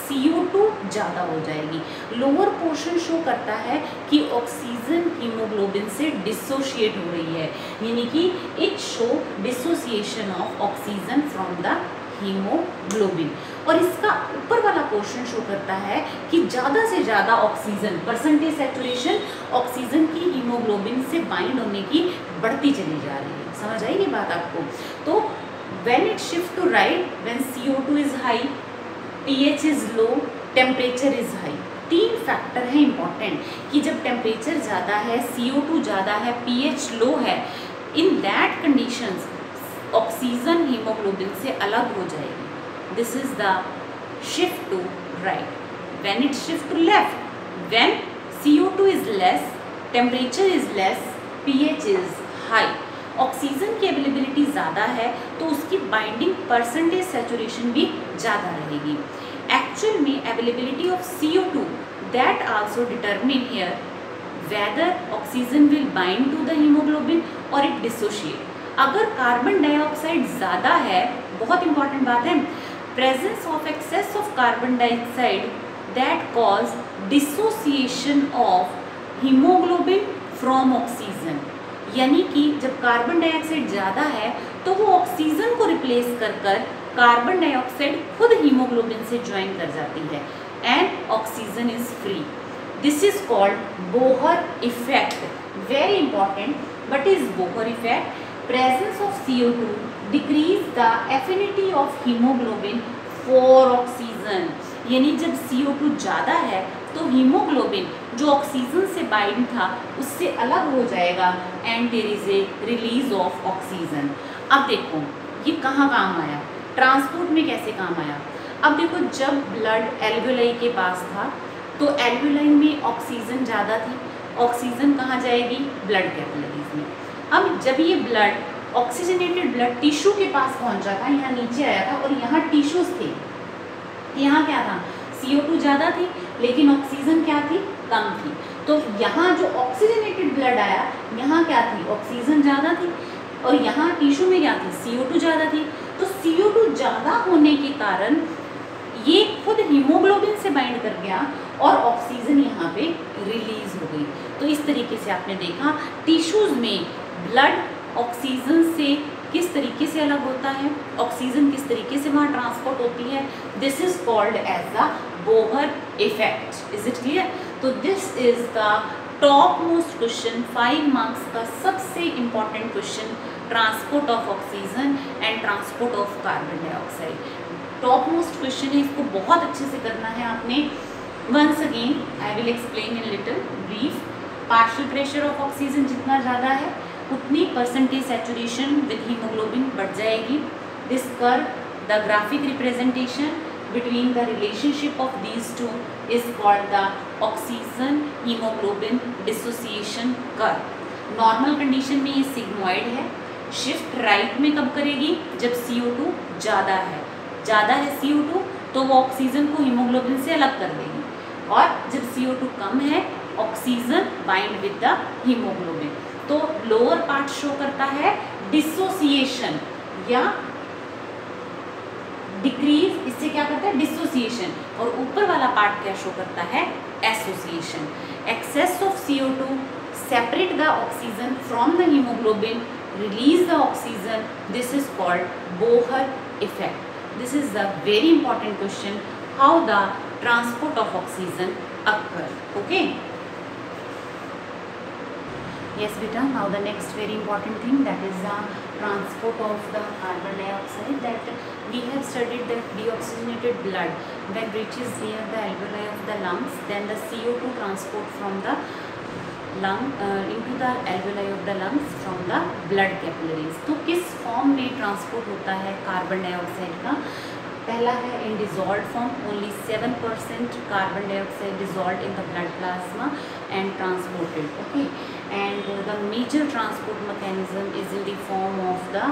Speaker 2: CO2 ज़्यादा हो जाएगी. लोअर पोर्शन शो करता है कि ऑक्सीजन हीमोग्लोबिन से डिसोशिएट हो रही है, यानी कि it show dissociation of oxygen from the haemoglobin. और इसका ऊपर वाला पोर्शन शो करता है कि ज़्यादा से ज़्यादा ऑक्सीजन, परसेंटेज सैचुरेशन ऑक्सीजन की हीमोग्लोबिन से बाइंड होने की बढ़ती चली जा रही है. समझ आई ये बात आपको. तो when it shift to right, when CO2 is high, pH is low, temperature is high. 3 factor हैं इंपॉर्टेंट कि जब टेम्परेचर ज़्यादा है, CO2 ज़्यादा है, pH लो है, in that conditions oxygen haemoglobin से अलग हो जाएगी. This is the shift to right. When it shift to left, when CO2 is less, temperature is less, pH is high, oxygen की अवेलेबिलिटी ज़्यादा है तो उसकी बाइंडिंग परसेंटेज सैचुरेशन भी ज़्यादा रहेगी. एक्चुअल में availability of CO2 that also determine here whether oxygen will bind to the haemoglobin और इट डिसोशिएट. अगर कार्बन डाइऑक्साइड ज़्यादा है, बहुत इंपॉर्टेंट बात है, presence of excess of carbon dioxide that cause dissociation of haemoglobin from oxygen. यानी कि जब कार्बन डाइऑक्साइड ज़्यादा है तो वो ऑक्सीजन को रिप्लेस कर कर कार्बन डाइऑक्साइड खुद हीमोग्लोबिन से ज्वाइन कर जाती है and oxygen is free. This is called Bohr effect. Very important. What is Bohr effect? Presence of CO2 decrease the affinity of haemoglobin for oxygen. यानी जब CO2 ज़्यादा है तो हीमोग्लोबिन जो ऑक्सीजन से बाइंड था उससे अलग हो जाएगा and there is a release of oxygen. अब देखो ये कहाँ काम आया, ट्रांसपोर्ट में कैसे काम आया. अब देखो जब ब्लड एल्वियोलाई के पास था तो एल्वियोलाई में ऑक्सीजन ज़्यादा थी, ऑक्सीजन कहाँ जाएगी, ब्लड कैपिलरीज में. अब जब ये ब्लड ऑक्सीजनेटेड ब्लड टिश्यू के पास पहुँचा था, यहाँ नीचे आया था और यहाँ टिश्यूज थे, यहाँ क्या था, CO2 ज़्यादा थी लेकिन ऑक्सीजन क्या थी, कम थी. तो यहाँ जो ऑक्सीजनेटेड ब्लड आया यहाँ क्या थी, ऑक्सीजन ज़्यादा थी और यहाँ टिश्यू में क्या थी, CO2 ज़्यादा थी. तो CO2 ज़्यादा होने के कारण ये खुद हीमोग्लोबिन से बाइंड कर गया और ऑक्सीजन यहाँ पे रिलीज हो गई. तो इस तरीके से आपने देखा टिश्यूज़ में ब्लड ऑक्सीजन से किस तरीके से अलग होता है, ऑक्सीजन किस तरीके से वहाँ ट्रांसपोर्ट होती है. This is called as the Bohr effect. Is it clear? तो this is the top most question, 5 marks का सबसे important question, transport of oxygen and transport of carbon dioxide. Top most question है, इसको बहुत अच्छे से करना है आपने. Once again I will explain in little brief. Partial pressure of oxygen जितना ज़्यादा है उतनी परसेंटेज सैचुरेशन विद हीमोग्लोबिन बढ़ जाएगी. This curve, the graphic representation between the relationship of these two is called the oxygen hemoglobin dissociation curve. Normal condition में ये sigmoid है. Shift right में कब करेगी, जब CO2 ज़्यादा है, CO2 तो वो ऑक्सीजन को हीमोग्लोबिन से अलग कर देगी और जब CO2 कम है oxygen bind with the haemoglobin. तो लोअर पार्ट शो करता है डिसोसिएशन या डिक्रीज, इससे क्या करता है, डिसोसिएशन, और ऊपर वाला पार्ट क्या शो करता है, association. Excess of CO2 separate the oxygen from the hemoglobin, release the oxygen. This is called Bohr effect. This is the very important question, how the transport of oxygen occur. Okay. Yes beta, now the next very important thing, that is the transport of the carbon dioxide. That we have studied that deoxygenated blood when reaches near the alveoli of the lungs, then the CO2 transport from the lung into the alveoli of the lungs from the blood capillaries. तो किस form में transport होता है carbon dioxide का? पहला है in dissolve form, only 7% carbon dioxide dissolve in the blood plasma and transported. Okay, and the major transport mechanism is in the form of the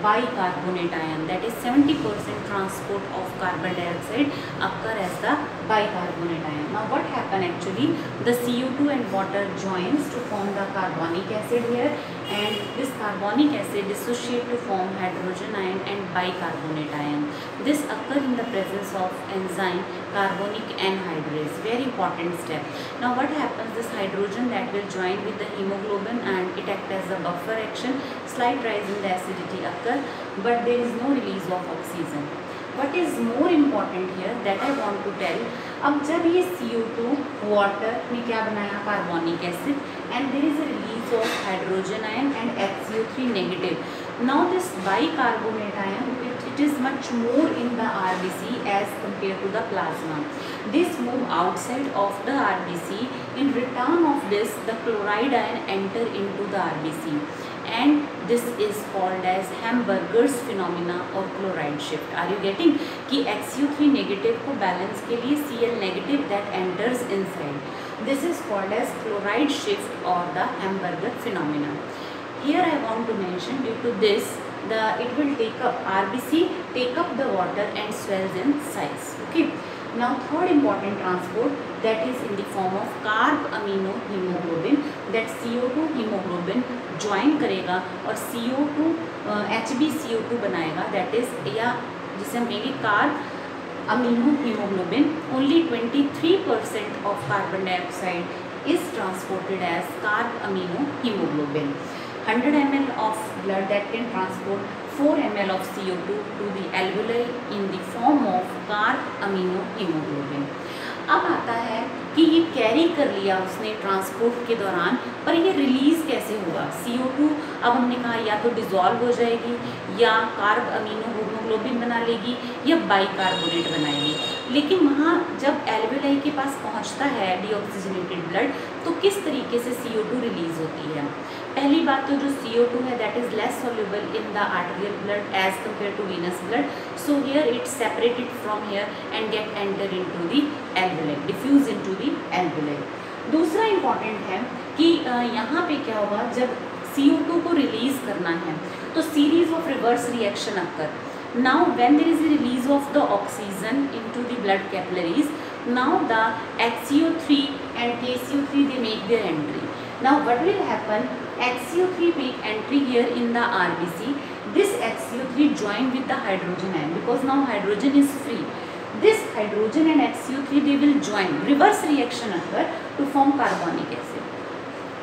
Speaker 2: bicarbonate ion, that is 70% transport of carbon dioxide occur as the bicarbonate ion. Now what happen actually, the CO2 and water joins to form the carbonic acid here, and this carbonic acid dissociate to form hydrogen ion and bicarbonate ion. This occur in the presence of enzyme carbonic anhydrase, very important step. Now what happens, this hydrogen that will join with the hemoglobin and it act as a buffer action, slight rise in the acidity occur, but there is no release of oxygen. What is more important here that I want to tell, अब जब ये CO2 water ने क्या बनाया, carbonic acid, and there is a release of hydrogen ion and HCO3 negative. Now this bicarbonate ion, it is much more in the RBC as compared to the plasma. This move outside of the RBC. In return of this, the chloride ion enter into the RBC, and this is called as Hamburger's phenomena or chloride shift. Are you getting कि HCO3 negative को balance के लिए Cl negative that enters inside. This is called as chloride shift or the Hamburger phenomena. Here I want to mention, due to this, it will take up RBC, take up the water and swells in size. Okay. Now third important transport, that is in the form of carb amino hemoglobin, that CO2 hemoglobin join करेगा और CO2 HbCO2 बनाएगा, that is या जिसे हम कहेंगे carb amino hemoglobin. Only 23% of carbon dioxide is transported as carb amino hemoglobin. 100 ml of blood that can transport 4 ml of CO2 to the alveoli in the form of carb amino hemoglobin. अब आता है कि ये carry कर लिया उसने transport के दौरान, पर ये रिलीज़ कैसे होगा? CO2 अब हमने कहा या तो डिज़ोल्व हो जाएगी, या कार्ब अमीनो हीमोग्लोबिन बना लेगी, या बाइकार्बोनेट बनाएगी. लेकिन वहाँ जब एल्वेओलाई के पास पहुँचता है डीऑक्सीजनेटेड ब्लड, तो किस तरीके से CO2 रिलीज़ होती है? पहली बात तो जो CO2 है that is less soluble in the arterial blood as compared to venous blood, so here it separated from here and get enter into the alveoli, diffuse into the alveoli. दूसरा important है कि यहाँ पे क्या होगा, जब CO2 को release करना है तो series of reverse reaction occur. Now when there is a release of the oxygen into the blood capillaries, now the HCO3 and KCO3 they make their entry. Now what will happen, HCO3 make entry here in the RBC. This HCO3 join with the hydrogen ion because now hydrogen is free. This hydrogen and HCO3 they will join, reverse reaction occur to form carbonic acid,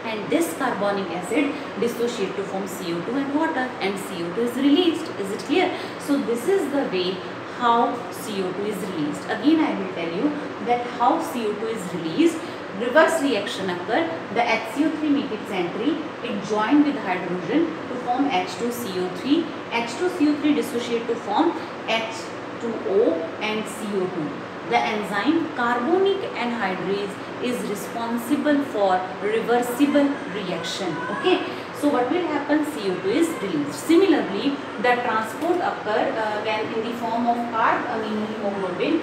Speaker 2: and this carbonic acid dissociate to form CO2 and water, and CO2 is released. Is it clear? So this is the way how CO2 is released. Again I will tell you that how CO2 is released. Reverse reaction occur, the HCO3 make its entry, it join with hydrogen to form H2CO3, H2CO3 dissociate to form H2O and CO2. The enzyme carbonic anhydrase is responsible for reversible reaction. Okay, so what will happen, CO2 is released. Similarly, the transport occur when in the form of carb amino hemoglobin,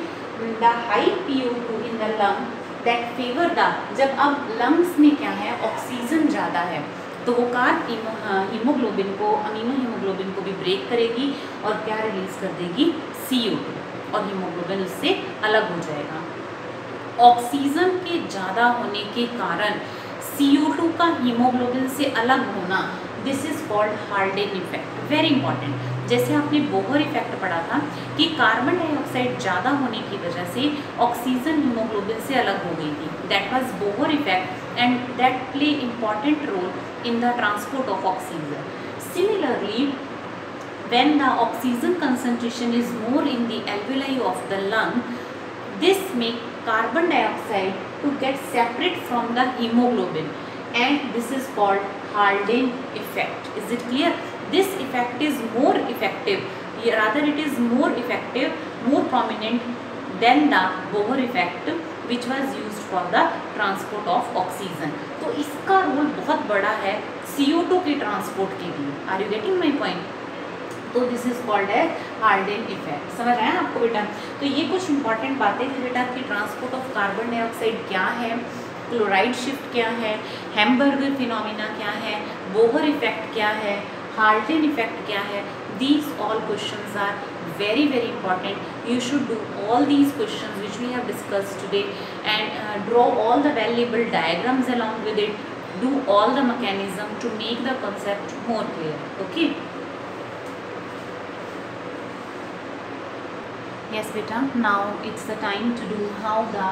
Speaker 2: the high PO2 in the lung that favor the, जब अब lungs में क्या है, oxygen ज़्यादा है, तो वो carb haemoglobin को, अमीनो हीमोग्लोबिन को भी ब्रेक करेगी और क्या रिलीज कर देगी, CO2, और हीमोग्लोबिन उससे अलग हो जाएगा. ऑक्सीजन के ज़्यादा होने के कारण CO2 का हीमोग्लोबिन से अलग होना, this is called Haldane effect. Very important. जैसे आपने बोहर इफेक्ट पढ़ा था कि कार्बन डाइऑक्साइड ज़्यादा होने की वजह से ऑक्सीजन हीमोग्लोबिन से अलग हो गई थी. That was Bohr effect and that play important role in the transport of oxygen. Similarly, when the oxygen concentration is more in the alveoli of the lung, this make carbon dioxide to get separate from the hemoglobin, and this is called Haldane effect. Is it clear? This effect is more effective, rather it is more effective, more prominent than the Bohr effect which was used for the transport of oxygen. तो इसका role बहुत बड़ा है CO2 के transport के लिए. Are you getting my point? तो this is called as Haldane effect. समझ आया आपको बेटा? तो ये कुछ इंपॉर्टेंट बातें थी बेटा कि ट्रांसपोर्ट ऑफ कार्बन डाइऑक्साइड क्या है, क्लोराइड शिफ्ट क्या है, हैम्बर्गर फिनोमिना क्या है, बोहर इफेक्ट क्या है, हार्डेन इफेक्ट क्या है. These all questions are very very important. You should do all these questions which we have discussed today and draw all the valuable diagrams along with it. Do all the mechanism to make the concept more clear. Okay. Yes beta, now it's the time to do how the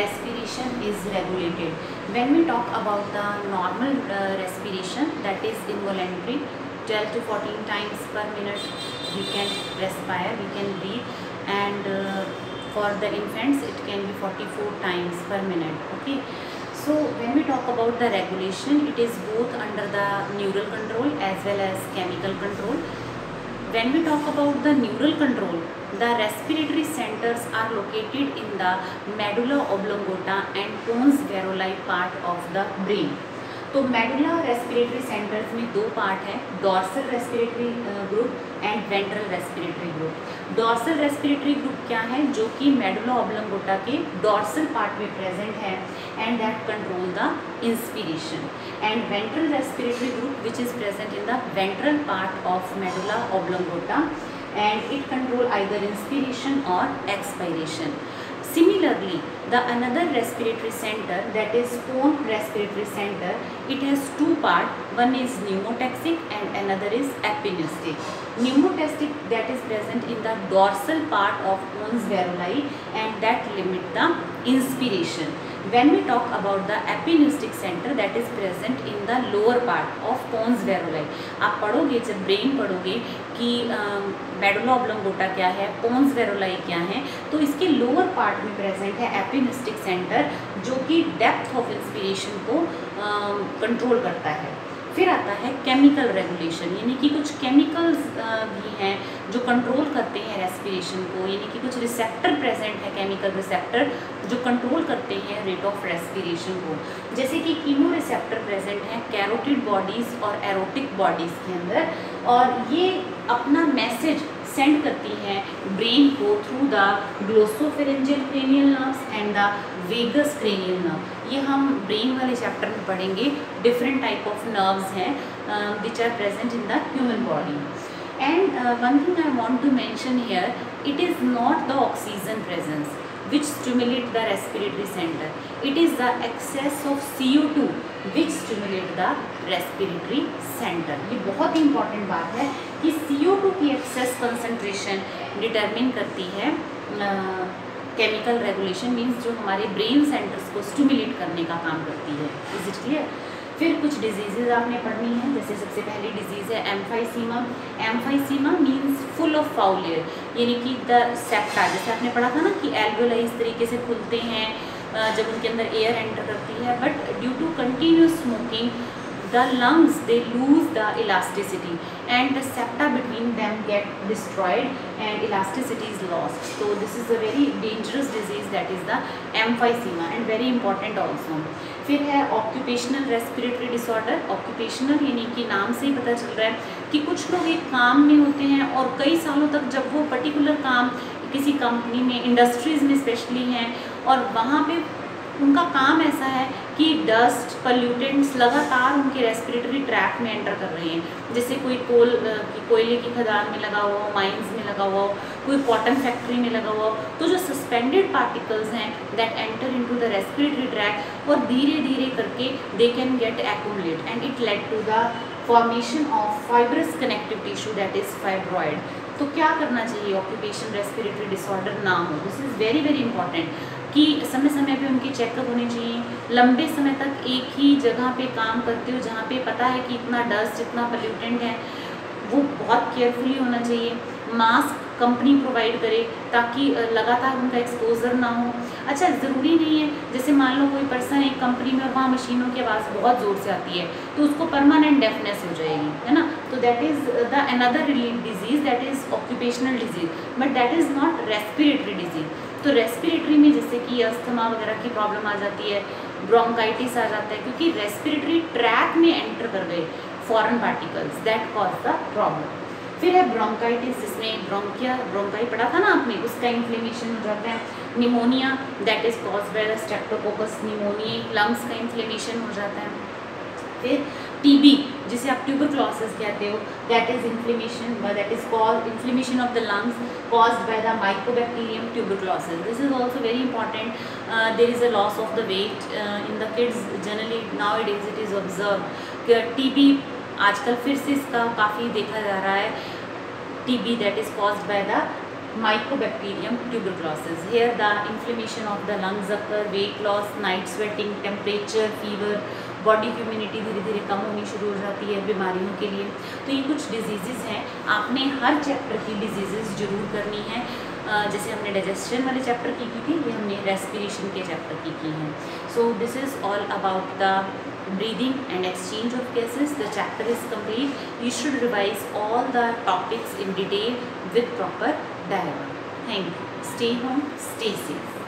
Speaker 2: respiration is regulated. When we talk about the normal respiration, that is involuntary, 12 to 14 times per minute we can respire, we can breathe, and for the infants it can be 44 times per minute. Okay. So when we talk about the regulation, it is both under the neural control as well as chemical control. When we talk about the neural control, the respiratory centers are located in the medulla oblongata and pons varolai part of the brain. तो medulla respiratory centres में दो part है, dorsal respiratory group and ventral respiratory group. Dorsal respiratory group क्या है? जो कि medulla oblongata के dorsal part में प्रेजेंट है and that control the inspiration. And ventral respiratory group which is present in the ventral part of medulla oblongata and it control either inspiration or expiration. Similarly, the another respiratory center, that is pons respiratory center, it has two parts. One is pneumotaxic and another is epinestic. Pneumotaxic, that is present in the dorsal part of pons varolai and that limit the inspiration. When we talk about the epinestic center, that is present in the lower part of pons varolai. आप पढ़ोगे जब brain पढ़ोगे कि medulla ऑब्लोंगोटा क्या है, pons varolai क्या है, तो इसके लोअर पार्ट में प्रेजेंट है एपिनेस्टिक सेंटर जो कि डेप्थ ऑफ इंस्पिरेशन को कंट्रोल करता है. फिर आता है केमिकल रेगुलेशन, यानी कि कुछ केमिकल्स भी हैं जो कंट्रोल करते हैं रेस्पिरेशन को, यानी कि कुछ रिसेप्टर प्रेजेंट है, केमिकल रिसेप्टर जो कंट्रोल करते हैं रेट ऑफ रेस्पिरेशन को. जैसे कि कीमो रिसेप्टर प्रेजेंट है कैरोटिड बॉडीज़ और एरोटिक बॉडीज़ के अंदर, और ये अपना मैसेज सेंड करती हैं ब्रेन को through the glossopharyngeal cranial nerves and the vagus cranial nerve. ये हम ब्रेन वाले चैप्टर में पढ़ेंगे. डिफरेंट टाइप ऑफ नर्व्स हैं which are present in the human body. And one thing I want to mention here, it is not the oxygen presence which stimulate the respiratory center, it is the excess of CO2 which stimulate the respiratory center. ये बहुत ही important बात है कि CO2 की excess concentration determine करती है chemical regulation, means जो हमारे brain centers को stimulate करने का काम करती है. Is it clear? फिर कुछ डिजीज़ आपने पढ़नी है. जैसे सबसे पहली डिजीज़ है emphysema. Emphysema means full of foul air, यानी कि द सेप्टा, जैसे आपने पढ़ा था ना कि एल्वेओलाई इस तरीके से खुलते हैं जब उनके अंदर एयर एंटर करती है, but due to continuous smoking the lungs they lose the elasticity and the septa between them get destroyed and elasticity is lost. So this is a very dangerous disease, that is the emphysema, and very important also. फिर है occupational respiratory disorder. occupational यानी कि नाम से ही पता चल रहा है कि कुछ लोग एक काम में होते हैं और कई सालों तक जब वो पर्टिकुलर काम किसी कंपनी में, इंडस्ट्रीज़ में स्पेशली हैं, और वहाँ पे उनका काम ऐसा है कि डस्ट पल्यूटेंट्स लगातार उनके रेस्पिरेटरी ट्रैक में एंटर कर रहे हैं. जैसे कोई कोयले की खदान में लगा हुआ हो, माइंस में लगा हुआ हो, कोई कॉटन फैक्ट्री में लगा हुआ हो, तो जो सस्पेंडेड पार्टिकल्स हैं that enter into the respiratory tract और धीरे धीरे करके they can get accumulate and it led to the formation of fibrous connective tissue, that is fibroid. तो क्या करना चाहिए ऑक्यूपेशन रेस्पिरेटरी डिसऑर्डर ना हो? This is very very important. कि समय समय पे उनकी चेकअप होनी चाहिए। लंबे समय तक एक ही जगह पे काम करते हो जहाँ पे पता है कि इतना डस्ट, इतना पोल्यूटेंट है, वो बहुत केयरफुली होना चाहिए। मास्क कंपनी प्रोवाइड करे ताकि लगातार उनका एक्सपोजर ना हो। अच्छा, ज़रूरी नहीं है जैसे मान लो कोई पर्सन एक कंपनी में और वहाँ मशीनों की आवाज़ बहुत ज़ोर से आती है तो उसको परमानेंट डेफनेस हो जाएगी, है ना। तो that is the another disease, that is occupational disease, but that is not respiratory disease. तो रेस्पिरेटरी में जैसे कि अस्थमा वगैरह की प्रॉब्लम आ जाती है, ब्रोंकाइटिस आ जाता है, क्योंकि रेस्पिरेटरी ट्रैक में एंटर कर गए foreign particles, that cause the problem. फिर है ब्रोंकाइटिस, जिसमें ब्रोंकाई पढ़ा था ना आपने, उसका इन्फ्लेमेशन हो जाता है। Pneumonia, that is caused by the Streptococcus निमोनियाई, lungs का इन्फ्लेमेशन हो जाता है। फिर टीबी, जिसे आप ट्यूबरक्लोसिस कहते हो, that is inflammation, that is called inflammation of the lungs caused by the mycobacterium tuberculosis. This is also very important. There is a loss of the weight in the kids generally now it is observe. TB आजकल फिर से इसका काफ़ी देखा जा रहा है। TB that is caused by the mycobacterium tuberculosis. Here the inflammation of the lungs occur, weight loss, night sweating, temperature, fever, body humidity धीरे धीरे कम होनी शुरू हो जाती है बीमारियों के लिए। तो ये कुछ डिजीज़ हैं, आपने हर चैप्टर की डिजीज़ जरूर करनी है। जैसे हमने डाइजेशन वाले चैप्टर की थी, ये हमने रेस्पिरेशन के चैप्टर की हैं। So this is all about the breathing and exchange of gases. The chapter is complete. You should revise all the topics in detail with proper diagram. Thank you. Stay home, stay safe.